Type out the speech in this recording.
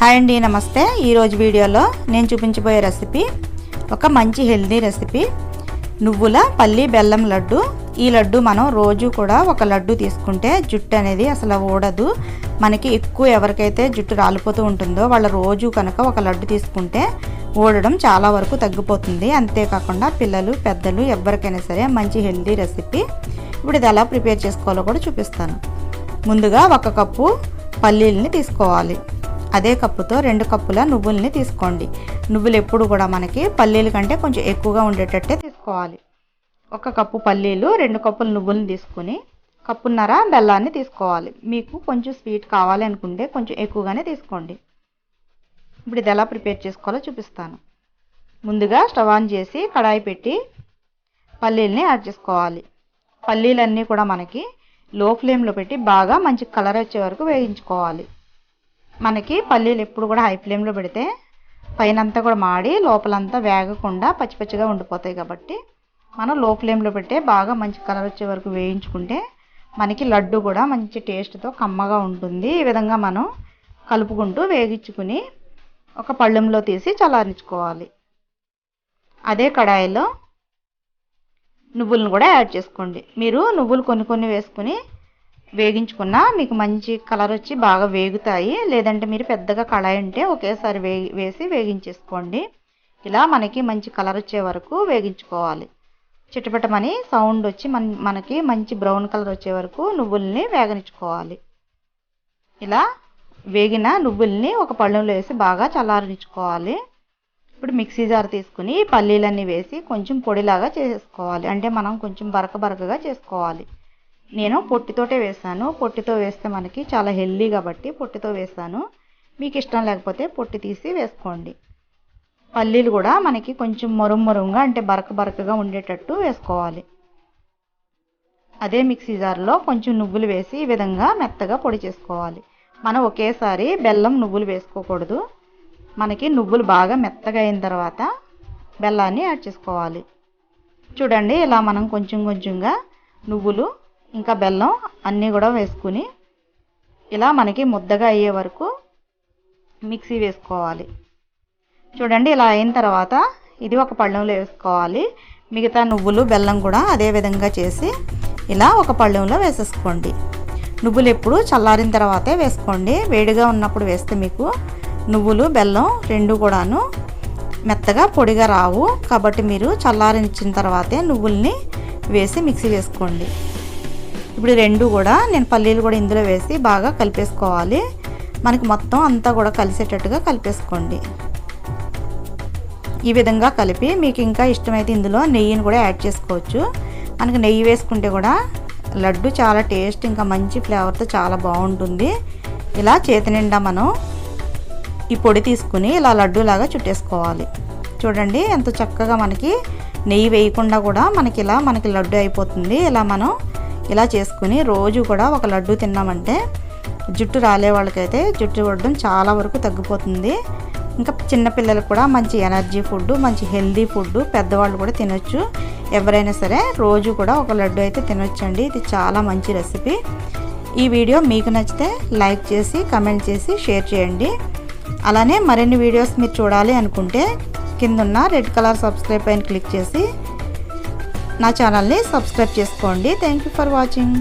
Hi అండి, నమస్తే. ఈరోజు వీడియోలో నేను చూపించబోయే రెసిపీ ఒక మంచి హెల్దీ రెసిపీ, నువ్వుల పల్లి బెల్లం లడ్డు. ఈ లడ్డు మనం రోజు కూడా ఒక లడ్డు తీసుకుంటే జుట్టు అనేది అసలు ఊడదు. మనకి ఎక్కువ ఎవరికైతే జుట్టు రాలిపోతూ ఉంటుందో వాళ్ళ రోజు కనుక ఒక లడ్డు తీసుకుంటే ఊడడం చాలా వరకు తగ్గిపోతుంది. అంతేకాకుండా పిల్లలు పెద్దలు ఎవరికైనా సరే మంచి హెల్దీ రెసిపీ. ఇప్పుడు ఇది ఎలా ప్రిపేర్ చేసుకోవాలో కూడా చూపిస్తాను. ముందుగా 1 కప్పు పల్లీలని తీసుకోవాలి. అదే కప్పుతో 2 కప్పుల నువ్వుల్ని తీసుకోండి. నువ్వులు ఎప్పుడు కూడా మనకి పల్లీల కంటే కొంచెం ఎక్కువగా ఉండేటట్టే తీసుకోవాలి. 1 కప్పు పల్లీలు, 2 కప్పుల నువ్వులను తీసుకుని కప్పున్నర బెల్లాన్ని తీసుకోవాలి. మీకు కొంచెం స్వీట్ కావాలి అనుకుంటే కొంచెం ఎక్కువగానే తీసుకోండి. ఇప్పుడు ఇది ఎలా ప్రిపేర్ చేసుకోవాలో చూపిస్తాను. ముందుగా స్టవ్ ఆన్ చేసి కడాయి పెట్టి పల్లీలని యాడ్ చేసుకోవాలి. పల్లీలన్నీ కూడా మనకి లో ఫ్లేమ్లో పెట్టి బాగా మంచి కలర్ వచ్చే వరకు వేయించుకోవాలి. మనకి పల్లీలు ఎప్పుడు కూడా హై ఫ్లేమ్లో పెడితే పైనంతా కూడా మాడి లోపలంతా వేగకుండా పచ్చి పచ్చిగా ఉండిపోతాయి. కాబట్టి మనం లో ఫ్లేమ్లో పెట్టి బాగా మంచి కలర్ వచ్చే వరకు వేయించుకుంటే మనకి లడ్డు కూడా మంచి టేస్ట్తో కమ్మగా ఉంటుంది. ఈ విధంగా మనం కలుపుకుంటూ వేగించుకుని ఒక పళ్ళెంలో తీసి చల్లారించుకోవాలి. అదే కడాయిలో నువ్వులను కూడా యాడ్ చేసుకోండి. మీరు నువ్వులు కొన్ని వేసుకుని వేగించుకున్నా మీకు మంచి కలర్ వచ్చి బాగా వేగుతాయి. లేదంటే మీరు పెద్దగా కడాయి ఉంటే ఒకేసారి వేసి వేగించేసుకోండి. ఇలా మనకి మంచి కలర్ వచ్చే వరకు వేగించుకోవాలి. చిటపటమని సౌండ్ వచ్చి మనకి మంచి బ్రౌన్ కలర్ వచ్చే వరకు నువ్వుల్ని వేగనిచ్చుకోవాలి. ఇలా వేగిన నువ్వుల్ని ఒక పళ్ళెంలో వేసి బాగా చల్లారించుకోవాలి. ఇప్పుడు మిక్సీ జార్ తీసుకుని పల్లీలన్నీ వేసి కొంచెం పొడిలాగా చేసుకోవాలి. అంటే మనం కొంచెం బరకగా చేసుకోవాలి. నేను పొట్టితోటే వేసాను. పొట్టితో వేస్తే మనకి చాలా హెల్దీ కాబట్టి పొట్టితో వేసాను. మీకు ఇష్టం లేకపోతే పొట్టి తీసి వేసుకోండి. పల్లీలు కూడా మనకి కొంచెం మరుంగా అంటే బరకగా ఉండేటట్టు వేసుకోవాలి. అదే మిక్సీ జార్లో కొంచెం నువ్వులు వేసి ఈ విధంగా మెత్తగా పొడి చేసుకోవాలి. మనం ఒకేసారి బెల్లం నువ్వులు వేసుకోకూడదు. మనకి నువ్వులు బాగా మెత్తగా అయిన తర్వాత బెల్లాన్ని యాడ్ చేసుకోవాలి. చూడండి, ఇలా మనం కొంచెంగా నువ్వులు ఇంకా బెల్లం అన్నీ కూడా వేసుకుని ఇలా మనకి ముద్దగా అయ్యే వరకు మిక్సీ వేసుకోవాలి. చూడండి, ఇలా అయిన తర్వాత ఇది ఒక పళ్ళెంలో వేసుకోవాలి. మిగతా నువ్వులు బెల్లం కూడా అదే విధంగా చేసి ఇలా ఒక పళ్ళెంలో వేసేసుకోండి. నువ్వులు ఎప్పుడు చల్లారిన తర్వాతే వేసుకోండి. వేడిగా ఉన్నప్పుడు వేస్తే మీకు నువ్వులు బెల్లం రెండు కూడాను మెత్తగా పొడిగా రావు. కాబట్టి మీరు చల్లారించిన తర్వాతే నువ్వుల్ని వేసి మిక్సీ వేసుకోండి. ఇప్పుడు రెండు కూడా నేను పల్లీలు కూడా ఇందులో వేసి బాగా కలిపేసుకోవాలి. మనకి మొత్తం అంతా కూడా కలిసేటట్టుగా కలిపేసుకోండి. ఈ విధంగా కలిపి మీకు ఇంకా ఇష్టమైతే ఇందులో నెయ్యిని కూడా యాడ్ చేసుకోవచ్చు. మనకి నెయ్యి వేసుకుంటే కూడా లడ్డు చాలా టేస్ట్ ఇంకా మంచి ఫ్లేవర్తో చాలా బాగుంటుంది. ఇలా చేతి నిండా మనం ఈ పొడి తీసుకుని ఇలా లడ్డూలాగా చుట్టేసుకోవాలి. చూడండి ఎంత చక్కగా మనకి నెయ్యి వేయకుండా కూడా మనకి లడ్డు అయిపోతుంది. ఇలా మనం ఇలా చేసుకుని రోజు కూడా ఒక లడ్డు తిన్నామంటే జుట్టు రాలే వాళ్ళకైతే జుట్టు ఊడడం చాలా వరకు తగ్గిపోతుంది. ఇంకా చిన్నపిల్లలకు కూడా మంచి ఎనర్జీ ఫుడ్, మంచి హెల్దీ ఫుడ్, పెద్దవాళ్ళు కూడా తినొచ్చు. ఎవరైనా సరే రోజు కూడా ఒక లడ్డు అయితే తినొచ్చండి. ఇది చాలా మంచి రెసిపీ. ఈ వీడియో మీకు నచ్చితే లైక్ చేసి కమెంట్ చేసి షేర్ చేయండి. అలానే మరిన్ని వీడియోస్ మీరు చూడాలి అనుకుంటే కిందున్న రెడ్ కలర్ సబ్స్క్రైబ్ పైన క్లిక్ చేసి నా ఛానల్ని సబ్స్క్రైబ్ చేసుకోండి. Thank you for watching.